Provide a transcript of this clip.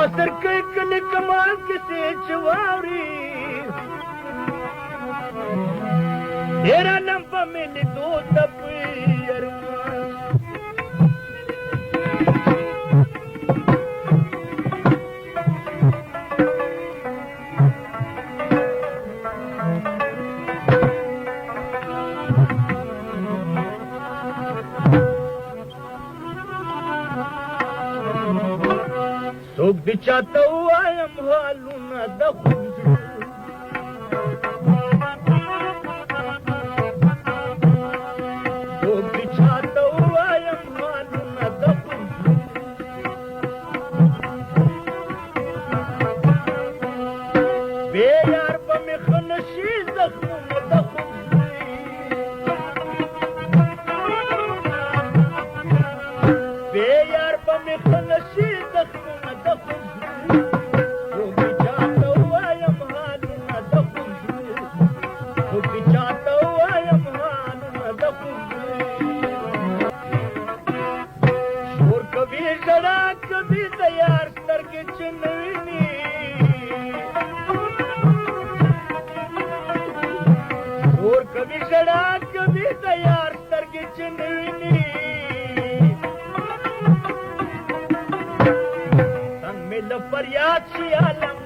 اثر کوي کله کمال کسی چواوري تیرا نم په مې دو تپي ارمان څوک دې چاته وایم حالونه د خوب څوک دې چاته وایم حالونه د خوب بې یار به مې ښه نشي زخمونه د خوب بې یار به مې ښه نشي زخمونه د خوب کبھی زڑا کبھی تیار سترګې چې نه ویني څنګ مې له فریاد شي عالم